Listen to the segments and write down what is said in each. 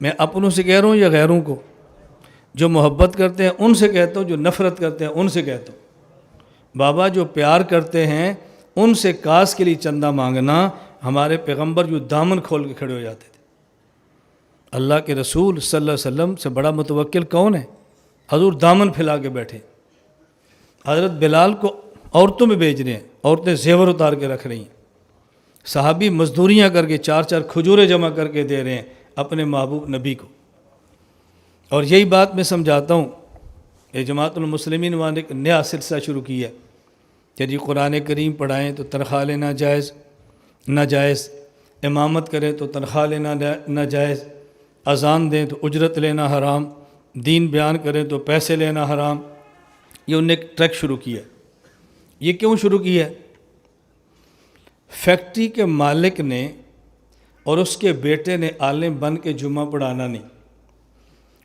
میں اپنوں سے کہہ رہا ہوں یا غیروں کو؟ جو محبت کرتے ہیں ان سے کہتا ہوں، جو نفرت کرتے ہیں ان سے کہتا ہوں۔ بابا جو پیار کرتے ہیں ان سے کاس کے لیے چندہ مانگنا، ہمارے پیغمبر جو دامن کھول کے کھڑے ہو جاتے تھے۔ اللہ کے رسول صلی اللہ علیہ وسلم سے بڑا متوکل کون ہے؟ حضور دامن پھیلا کے بیٹھے، حضرت بلال کو عورتوں میں بھیج رہے ہیں، عورتیں زیور اتار کے رکھ رہی ہیں، صحابی مزدوریاں کر کے 4 کھجوریں جمع کر کے دے رہے ہیں اپنے محبوب نبی کو۔ اور یہی بات میں سمجھاتا ہوں، یہ جماعت المسلمین وہاں نے ایک نیا سلسلہ شروع کیا ہے کہ جی قرآن کریم پڑھائیں تو تنخواہ لینا ناجائز، امامت کریں تو تنخواہ لینا ناجائز، اذان دیں تو اجرت لینا حرام، دین بیان کریں تو پیسے لینا حرام۔ یہ انہوں نے ایک ٹریک شروع کیا ہے۔ یہ کیوں شروع کیا ہے؟ فیکٹری کے مالک نے اور اس کے بیٹے نے عالم بن کے جمعہ پڑھانا نہیں،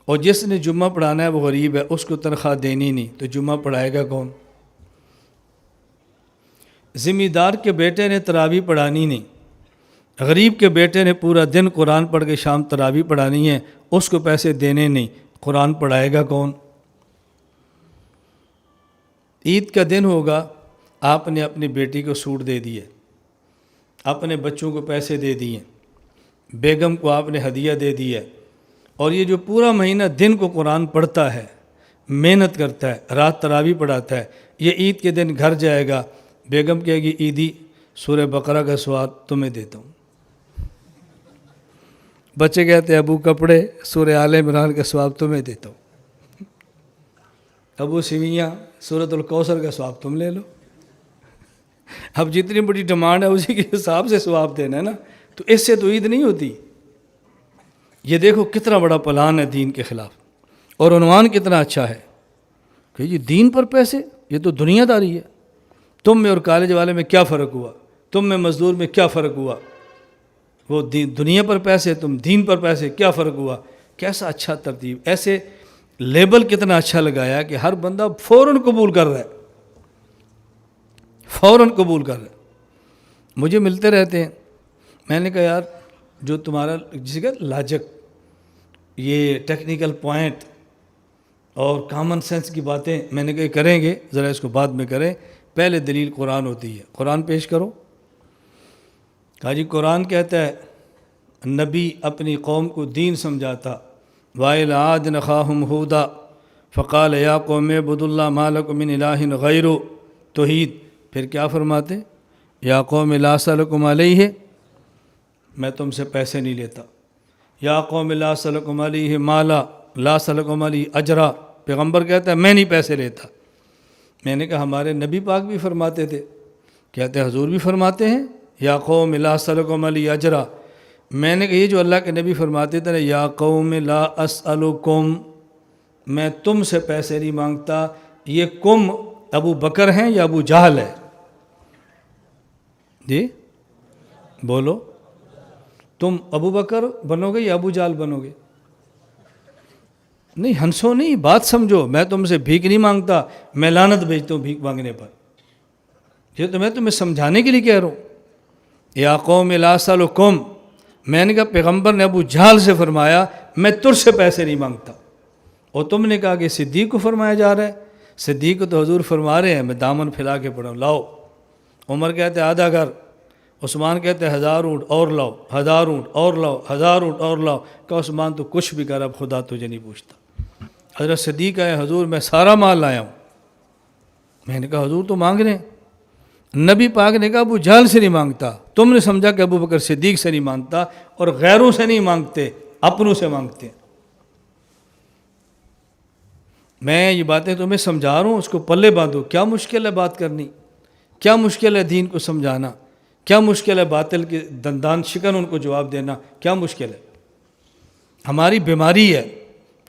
اور جس نے جمعہ پڑھانا ہے وہ غریب ہے، اس کو تنخواہ دینی نہیں، تو جمعہ پڑھائے گا کون؟ ذمہ دار کے بیٹے نے تراویح پڑھانی نہیں، غریب کے بیٹے نے پورا دن قرآن پڑھ کے شام تراویح پڑھانی ہے، اس کو پیسے دینے نہیں، قرآن پڑھائے گا کون؟ عید کا دن ہوگا، آپ نے اپنی بیٹی کو سوٹ دے دیے، اپنے بچوں کو پیسے دے دیے، بیگم کو آپ نے ہدیہ دے دیا، اور یہ جو پورا مہینہ دن کو قرآن پڑھتا ہے، محنت کرتا ہے، رات تراویح پڑھاتا ہے، یہ عید کے دن گھر جائے گا، بیگم کہے گی عیدی سورہ بقرہ کا سواد تمہیں دیتا ہوں، بچے کہتے ہیں ابو کپڑے سورہ آل عمران کا ثواب تمہیں دیتا ہوں، ابو سویاں سورۃ الکوثر کا ثواب تم لے لو۔ اب جتنی بڑی ڈیمانڈ ہے اسی کے حساب سے ثواب دینا ہے نا، تو اس سے تو عید نہیں ہوتی۔ یہ دیکھو کتنا بڑا پلان ہے دین کے خلاف، اور عنوان کتنا اچھا ہے کہ یہ دین پر پیسے، یہ تو دنیا داری ہے۔ تم میں اور کالج والے میں کیا فرق ہوا؟ تم میں مزدور میں کیا فرق ہوا؟ وہ دنیا پر پیسے، تم دین پر پیسے، کیا فرق ہوا؟ کیسا اچھا ترتیب، ایسے لیبل کتنا اچھا لگایا کہ ہر بندہ فوراً قبول کر رہا ہے، فوراً قبول کر رہا ہے۔ مجھے ملتے رہتے ہیں، میں نے کہا یار جو تمہارا جسے کہ لاجک، یہ ٹیکنیکل پوائنٹ اور کامن سینس کی باتیں میں نے کہا کریں گے، ذرا اس کو بعد میں کریں، پہلے دلیل قرآن ہوتی ہے، قرآن پیش کرو۔ کہا جی قرآن کہتا ہے نبی اپنی قوم کو دین سمجھاتا، وَإِلَىٰ عَادٍ أَخَاهُمْ هُودًا فَقَالَ يَا قَوْمِ اعْبُدُوا اللَّهَ مَا لَكُم مِّنْ إِلَٰهٍ غَيْرُهُ، توحید۔ پھر کیا فرماتے؟ یا قوم لا اسألکم علیہ، میں تم سے پیسے نہیں لیتا، یا قوم لا اسألکم علیہ مالا، لا اسألکم علیہ اجرا، پیغمبر کہتا ہے میں نہیں پیسے لیتا۔ میں نے کہا ہمارے نبی پاک بھی فرماتے تھے، کہتے حضور بھی فرماتے ہیں یا قوم لا اسألکم علیہ اجرا۔ میں نے کہا یہ جو اللہ کے نبی فرماتے تھے یا قوم لا اسألکم، میں تم سے پیسے نہیں مانگتا، یہ کم ابو بکر ہیں یا ابو جہل ہے؟ جی بولو، تم ابو بکر بنو گے یا ابو جہل بنو گے؟ نہیں ہنسو نہیں، بات سمجھو، میں تم سے بھیک نہیں مانگتا، میں لعنت بھیجتا ہوں بھیک مانگنے پر۔ یہ تو میں تمہیں سمجھانے کے لیے کہہ رہا ہوں، یا قوم لا اسألکم۔ میں نے کہا پیغمبر نے ابو جہل سے فرمایا میں تجھ سے پیسے نہیں مانگتا، اور تم نے کہا کہ صدیق کو فرمایا جا رہا ہے، صدیق کو تو حضور فرما رہے ہیں میں دامن پھیلا کے پڑھوں لاؤ۔ عمر کہتے ہیں آدھا گھر، عثمان کہتے ہیں 1000 اونٹ اور لاؤ، 1000 اونٹ اور لاؤ، 1000 اونٹ اور لاؤ۔ کہا عثمان تو کچھ بھی کر، اب خدا تجھے نہیں پوچھتا۔ حضرت صدیق آئے، حضور میں سارا مال لایا ہوں۔ میں نے کہا حضور تو مانگ رہے ہیں۔ نبی پاک نے کہا ابو جہل سے نہیں مانگتا، تم نے سمجھا کہ ابو بکر صدیق سے نہیں مانگتا، اور غیروں سے نہیں مانگتے، اپنوں سے مانگتے ہیں۔ میں یہ باتیں تمہیں سمجھا رہا ہوں، اس کو پلے باندھو۔ کیا مشکل ہے بات کرنی، کیا مشکل ہے دین کو سمجھانا، کیا مشکل ہے باطل کے دندان شکن ان کو جواب دینا، کیا مشکل ہے؟ ہماری بیماری ہے،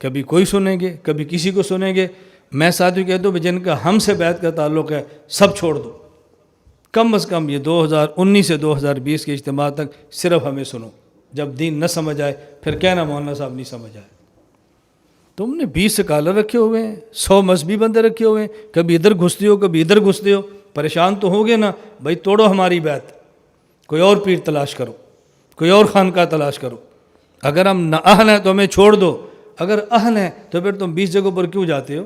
کبھی کوئی سنیں گے، کبھی کسی کو سنیں گے۔ میں ساتھیوں کہہ دوں جن کا ہم سے بیعت کا تعلق ہے سب چھوڑ دو، کم از کم یہ 2019 سے 2020 کے اجتماع تک صرف ہمیں سنو، جب دین نہ سمجھ آئے پھر کہنا مولانا صاحب نہیں سمجھ آئے۔ تم نے 20 سکالر رکھے ہوئے ہیں، 100 مذہبی بندے رکھے ہوئے ہیں، کبھی ادھر گھستے ہو کبھی ادھر گھستے ہو، پریشان تو ہوگے نا بھائی، توڑو ہماری بیعت، کوئی اور پیر تلاش کرو، کوئی اور خانقاہ تلاش کرو۔ اگر ہم نہ اہل ہیں تو ہمیں چھوڑ دو، اگر اہل ہیں تو پھر تم 20 جگہوں پر کیوں جاتے ہو؟